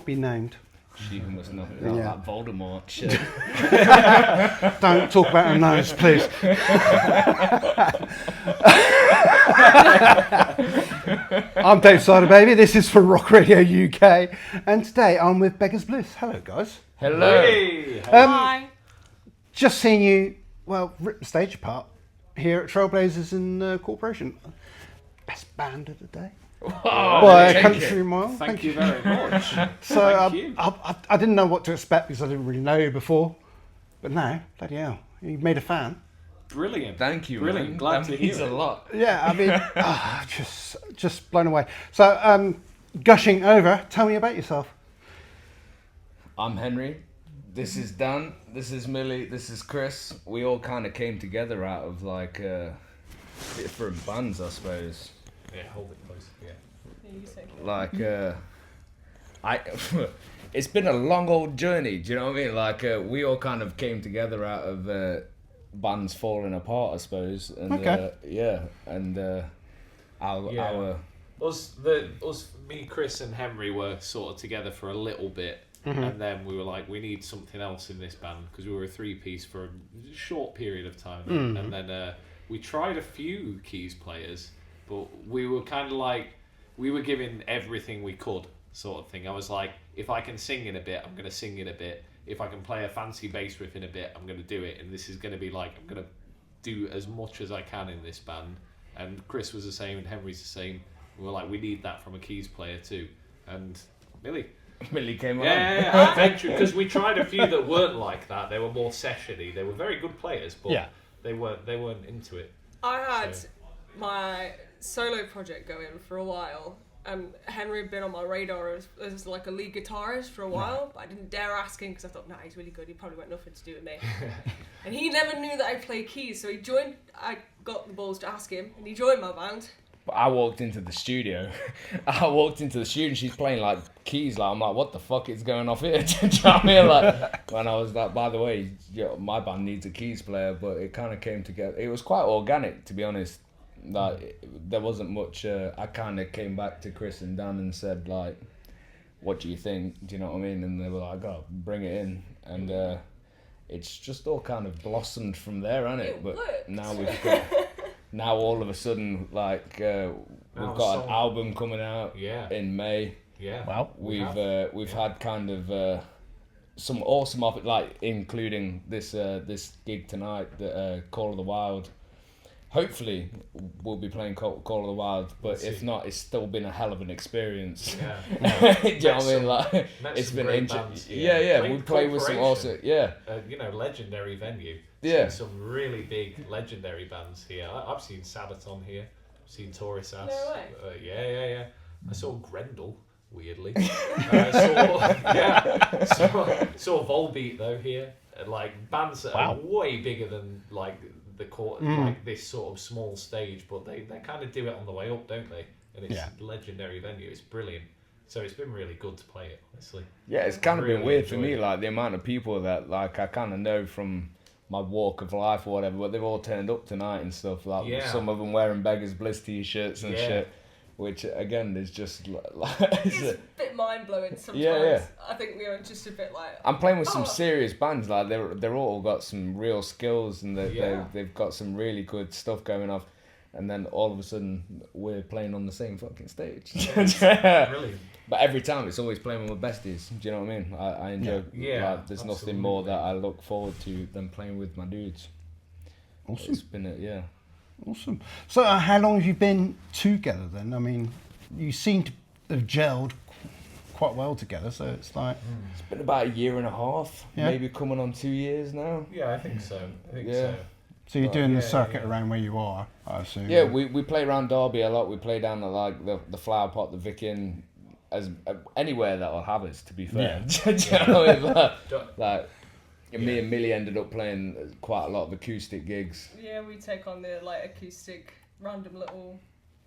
not be named. She who must not be like Voldemort shit. Don't talk about her nose, please. I'm Dave Cyderbaby. This is for Rock Radio UK, and today I'm with Beggars, Bliss. Hello, guys. Hello. Hey. Hi. Just seen you, rip the stage apart here at Trailblazers in Corporation. Best band of the day. By a country mile. Thank you very much. So Thank you. I didn't know what to expect because I didn't really know you before, but now, bloody hell, you made a fan. Brilliant. Thank you. Brilliant. Man. Glad that to means hear a it. lot. Yeah, I mean, just blown away. So, gushing over, tell me about yourself. I'm Henry. This is Dan. This is Millie. This is Chris. We all kind of came together out of like different bands, I suppose. Yeah, hold it close. Yeah. Like it's been a long old journey. Do you know what I mean? Like we all kind of came together out of bands falling apart, I suppose. And our Me, Chris, and Henry were sort of together for a little bit, and then we were like, we need something else in this band because we were a three-piece for a short period of time, and then we tried a few keys players, but we were kind of like, we were giving everything we could, sort of thing. I was like, if I can sing in a bit, I'm going to sing in a bit. If I can play a fancy bass riff in a bit, I'm going to do it. And this is going to be like, I'm going to do as much as I can in this band. And Chris was the same, and Henry's the same. We were like, we need that from a keys player too. And Millie came on. Yeah. Because we tried a few that weren't like that. They were more sessiony. They were very good players, but they weren't into it. I had my solo project going for a while, and Henry had been on my radar as like a lead guitarist for a while, but I didn't dare ask him because I thought, he's really good, he probably got nothing to do with me. And he never knew that I played keys, so I got the balls to ask him, and he joined my band. But I walked into the studio. And she's playing like keys. Like I'm like, what the fuck is going off here? Do you know what I mean? Like, when I was like, by the way, my band needs a keys player, but it kind of came together. It was quite organic, to be honest. Like there wasn't much. I kind of came back to Chris and Dan and said like, what do you think? Do you know what I mean? And they were like, oh, bring it in, and it's just all kind of blossomed from there, hasn't it? But worked. now we've got. Now all of a sudden, like we've got an album coming out in May. Yeah. Wow. We've had kind of some awesome like including this gig tonight, the Call of the Wild. Hopefully we'll be playing Call of the Wild, but if not, it's still been a hell of an experience. Yeah. Do you know what I mean? Like it's been interesting. Yeah. We played with some awesome. Legendary venue. Yeah. Seen some really big legendary bands here. I've seen Sabaton here. I've seen Taurus Ass. No way. Yeah. I saw Grendel, weirdly. Saw Volbeat though here. Like bands that are way bigger than like the like this sort of small stage, but they kind of do it on the way up, don't they? And it's a legendary venue. It's brilliant. So it's been really good to play it, honestly. Yeah, it's kind of been weird for me, like the amount of people that like I kind of know from my walk of life or whatever, but they've all turned up tonight and stuff. Like some of them wearing Beggars, Bliss t-shirts and shit. Which again is just like it's a bit mind blowing sometimes. Yeah. I think we are just a bit like. I'm playing with some serious bands. Like they're all got some real skills and they've got some really good stuff going off. And then all of a sudden we're playing on the same fucking stage. Yeah, brilliant. But every time it's always playing with my besties. Do you know what I mean? I enjoy. Yeah. Like, there's nothing more that I look forward to than playing with my dudes. Awesome. It's been Awesome. So how long have you been together then? I mean, you seem to have gelled quite well together, so it's like... It's been about a year and a half, maybe coming on 2 years now. Yeah, I think so. So. So you're doing the circuit around where you are, I assume? Yeah, we play around Derby a lot. We play down at like the Flower Pot, the Vic Inn, as anywhere that'll have us, to be fair. Do you know, like me and Millie ended up playing quite a lot of acoustic gigs. Yeah, we take on the like acoustic, random little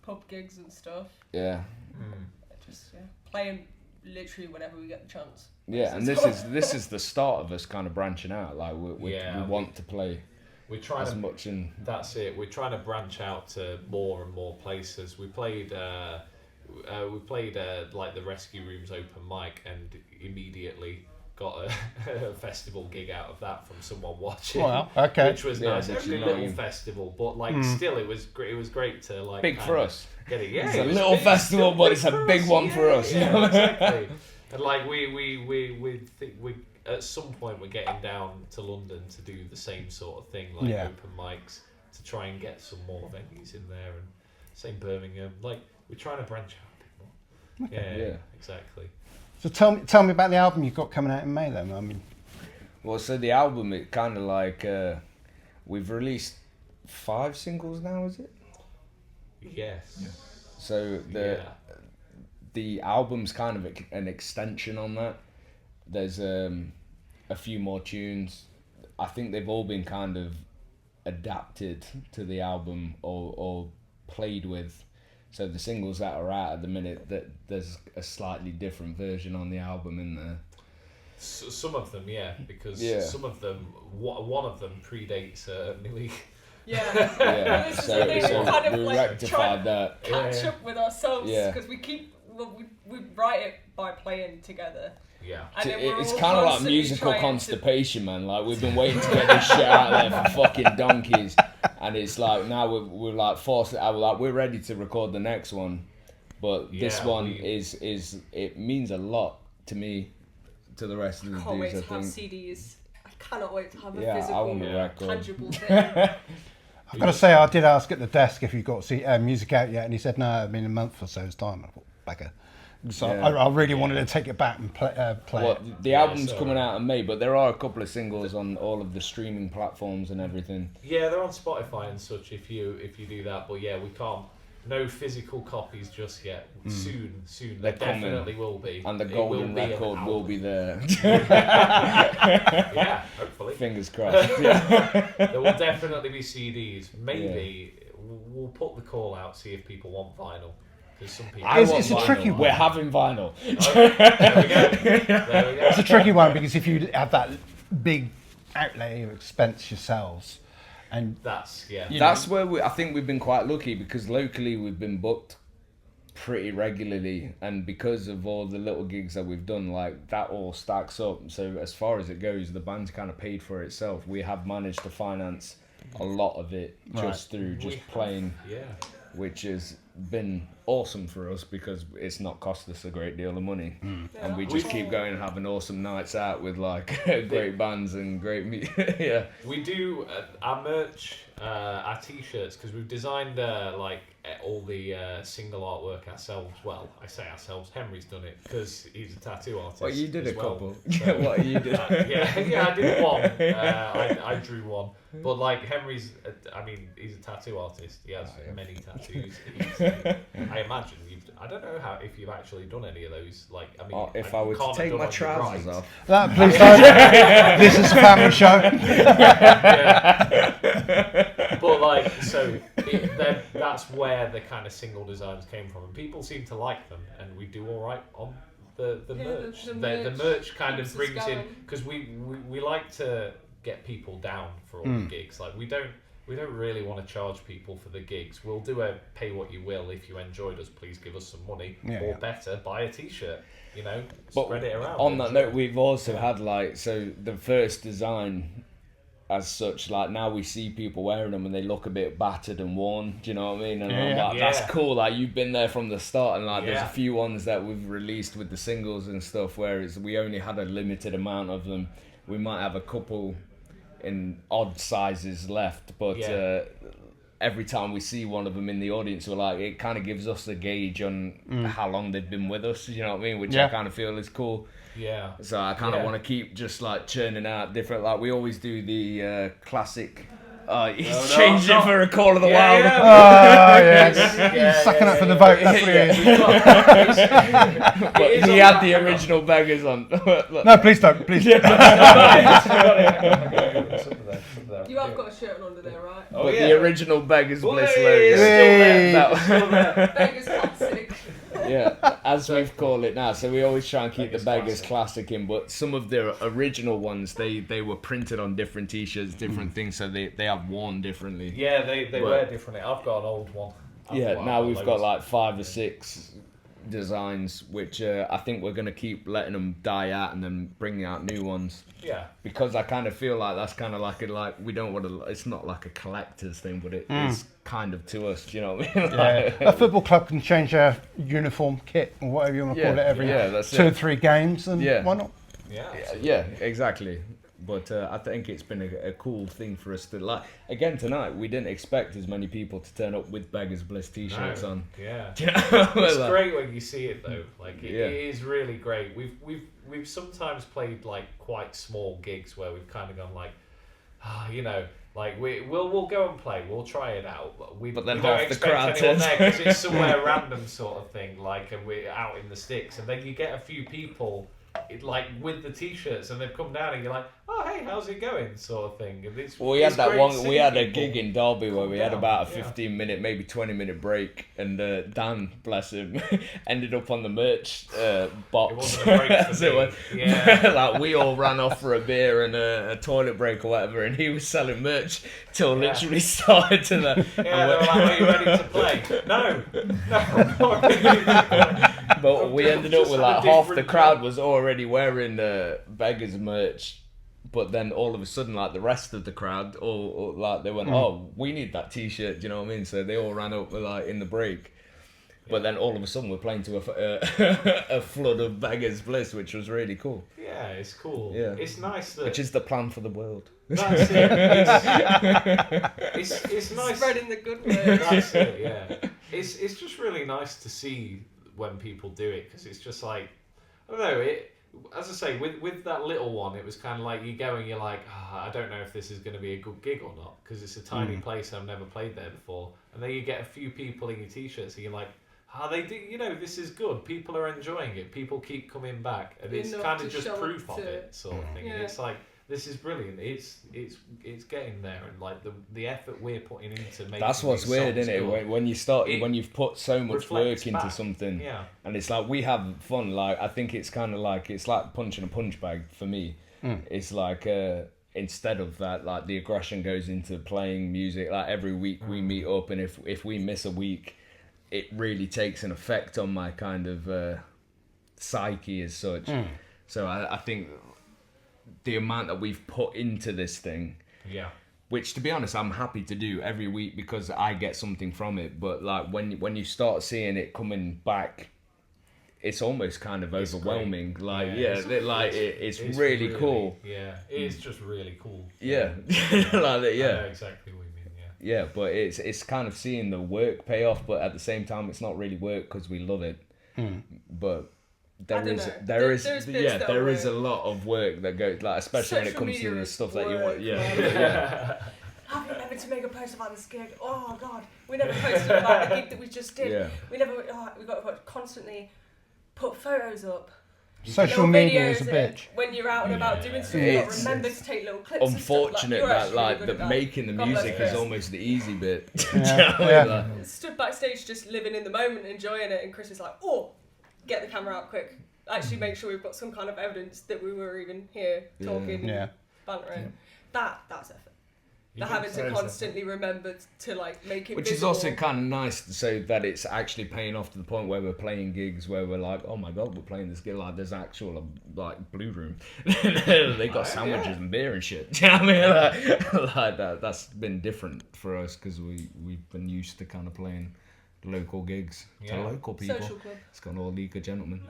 pub gigs and stuff. Yeah. Just playing literally whenever we get the chance. Yeah, and this is the start of us kind of branching out. Like we want to play. We're trying as much in. That's it. We're trying to branch out to more and more places. We played we played like the Rescue Rooms open mic and immediately got a festival gig out of that from someone watching. Well, okay. Which was nice. It was a little festival, but like still, it was great. It was great to like big for us. Get it? Yeah, It's a little festival, but it's a big one for us. Yeah, exactly. And like we think we at some point we're getting down to London to do the same sort of thing, like open mics, to try and get some more venues in there, and same Birmingham. Like we're trying to branch out a bit more. Yeah, exactly. So tell me about the album you've got coming out in May then. I mean, well, so the album, it kind of like we've released 5 singles now, is it? Yes. So the album's kind of an extension on that. There's a few more tunes. I think they've all been kind of adapted to the album or played with. So the singles that are out at the minute, that there's a slightly different version on the album in there. Some of them, because some of them, one of them predates Nui. Yeah. So we rectified that. Catch up with ourselves because we write it by playing together. Yeah. It's kind of like musical constipation, man. Like we've been waiting to get this shit out there for fucking donkeys, and it's like now we're like forced. We're ready to record the next one, but this one is it means a lot to me, to the rest of the dudes. I can't wait to have CDs. I cannot wait to have a I physical, want a record. tangible thing. I've got to say, I did ask at the desk if you got music out yet, and he said no, I mean a month or so's time. I thought, bagger. So I really wanted to take it back and play it. The album's coming out in May, but there are a couple of singles on all of the streaming platforms and everything. Yeah, they're on Spotify and such if you do that. But yeah, we can't. No physical copies just yet. Soon. There definitely will be. And the golden record will be there. Yeah, hopefully. Fingers crossed. There will definitely be CDs. Maybe we'll put the call out, see if people want vinyl. Some people it's a tricky one. We're having vinyl. There we go. It's a tricky one because if you have that big outlay of expense yourselves, and that's where I think we've been quite lucky, because locally we've been booked pretty regularly, and because of all the little gigs that we've done, like that all stacks up. So as far as it goes, the band's kind of paid for itself. We have managed to finance a lot of it just through playing, which has been awesome for us because it's not cost us a great deal of money, and we just keep going and having awesome nights out with like great bands and great music. We do our merch, our t-shirts, because we've designed like all the single artwork ourselves. Well, I say ourselves, Henry's done it because he's a tattoo artist. Well, you did a couple. So, what you did? I did one. I drew one. But like Henry's, he's a tattoo artist. He has many tattoos. I imagine I don't know if you've actually done any of those. Like, if I were to take my trousers off. Please don't. This is a family show. But like, so that's where the kind of single designs came from, and people seem to like them, and we do all right on the merch. The merch kind of brings in, because we like to get people down for all the gigs. Like we don't really want to charge people for the gigs. We'll do a pay what you will. If you enjoyed us, please give us some money, or better, buy a t-shirt. Spread it around. On that note, we've also had the first design as such, like now we see people wearing them and they look a bit battered and worn, do you know what I mean? And I'm like, that's cool, like you've been there from the start, and like there's a few ones that we've released with the singles and stuff where we only had a limited amount of them. We might have a couple in odd sizes left, but every time we see one of them in the audience, we're like, it kind of gives us a gauge on how long they've been with us, you know what I mean? Which I kind of feel is cool. Yeah. So I kind of want to keep just like churning out different, like we always do the classic. He's changed it for a Call of the Wild. He's sucking up for the vote. That's what he is. But he had the original Beggars on. No, please don't. Please. You have got a shirt under there, right? But the original Beggars Bliss logo. Beggars classic. As we've called it now. So we always try and keep the Beggars classic in, but some of the original ones, they were printed on different t-shirts, different things, so they have worn differently. Yeah, they wear differently. I've got an old one. Now we've got like 5 or 6 designs, which I think we're gonna keep letting them die out and then bringing out new ones. Yeah. Because I kind of feel like that's kind of like we don't want to. It's not like a collector's thing, but it is kind of to us. Do you know what I mean? A football club can change their uniform kit or whatever you want to call it every 2 or 3 games, and why not? Yeah, exactly. But I think it's been a cool thing for us to like. Again, tonight we didn't expect as many people to turn up with Beggars Bliss t-shirts on. Yeah, Do you know? it's great when you see it though. Like it is really great. We've sometimes played like quite small gigs where we've kind of gone like, you know, like we'll go and play. We'll try it out. But then we half don't the expect crowd anyone turns. there because it's somewhere random sort of thing. Like, and we're out in the sticks, and then you get a few people. Like with the t-shirts, and they've come down, and you're like, "Oh, hey, how's it going?" sort of thing. And we had that great one. seeing We had a people gig in Derby where we had down, about a 15-minute, maybe 20-minute break, and Dan, bless him, ended up on the merch box. It wasn't a break for me. Yeah. Like we all ran off for a beer and a toilet break or whatever, and he was selling merch till literally started to the. Yeah, they were like, "Are you ready to play?" No, I'm not ready to play. But we ended up with like half the crowd was already wearing the Beggars merch, but then all of a sudden, like the rest of the crowd, all like they went, "Oh, we need that T-shirt." Do you know what I mean? So they all ran up like in the break. But then all of a sudden, we're playing to a flood of Beggars Bliss, which was really cool. Yeah, it's cool. Yeah. It's nice that. Which is the plan for the world. That's it. It's nice. Spreading the good word. That's it. Yeah. It's just really nice to see when people do it, because it's just like, I don't know, as I say, with that little one, it was kind of like you go and you're like, I don't know if this is going to be a good gig or not, because it's a tiny place, I've never played there before, and then you get a few people in your t-shirts and you're like, they do, you know, this is good, people are enjoying it, people keep coming back, and it's kind of just proof of it sort of thing. And it's like, this is brilliant. It's getting there, and like the effort we're putting into making. That's what's these weird, songs isn't it? good, When you start, when you've put so much work into back. something, Yeah. and it's like we have fun. Like I think it's kind of like punching a punch bag for me. It's like instead of that, like the aggression goes into playing music. Like every week we meet up, and if we miss a week, it really takes an effect on my kind of psyche as such. So I think the amount that we've put into this thing, which to be honest I'm happy to do every week because I get something from it, but like when you start seeing it coming back, it's almost kind of overwhelming. Great. Like it's really, really cool. Yeah, it is just really cool. Yeah. Like I know exactly what you mean. Yeah, but it's kind of seeing the work pay off, but at the same time it's not really work because we love it. But there is a lot of work that goes, like especially when it comes to the stuff that you want. Have you ever to make a post about this gig? Oh God, we never posted about the gig that we just did. Yeah. We never. We got to constantly put photos up. Social media is a bitch. When you're out and about doing stuff, you got to remember to take little clips. Unfortunate and stuff. that making the music is almost the easy bit. Stood backstage just living in the moment, enjoying it, and Chris was like, "Oh, get the camera out quick. Actually, make sure we've got some kind of evidence that we were even here talking, and bantering." That's effort. Having to constantly remember to like make it which visible. is also kind of nice so that it's actually paying off to the point where we're playing gigs where we're like, oh my god, we're playing this gig, like there's actual like blue room. They got sandwiches and beer and shit. Do you know what I mean? Like that's been different for us because we've been used to kind of playing local gigs to local people. Social club. It's got all league of gentlemen.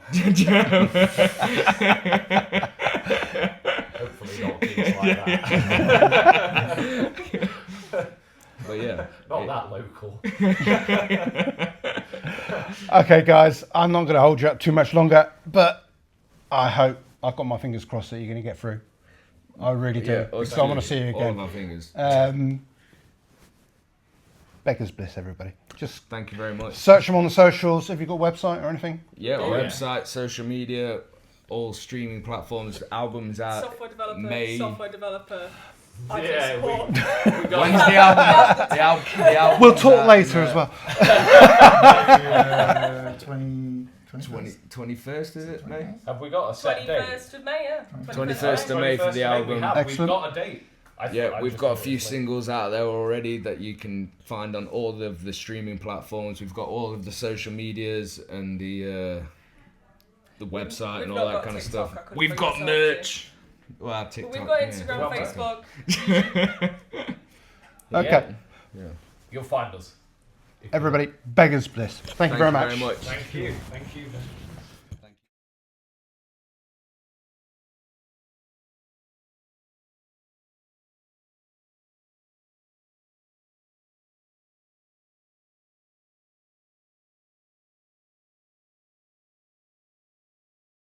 Hopefully not gigs like that. But yeah, not that local. Okay, guys, I'm not going to hold you up too much longer, but I hope, I've got my fingers crossed that you're going to get through. I really do. Because I want to see you all again. my fingers. Beggars Bliss, everybody. Just thank you very much. Search them on the socials. Have you got a website or anything? Yeah, website, social media, all streaming platforms, albums out. Software developer. May. Software developer. Yeah, When's the album? The album. We'll talk later as well. 21st, is it, May? Have we got a set date? 21st of May, yeah. 21st of May for the album. We've Excellent. got a date. We've got a few singles out there already that you can find on all of the streaming platforms. We've got all of the social medias and the website and all that kind of stuff. We've got merch. Well, TikTok. We've got Instagram, Facebook. Okay. Yeah. You'll find us. Everybody, Beggars Bliss. Thank you very much. Very much. Thank you. Thank you.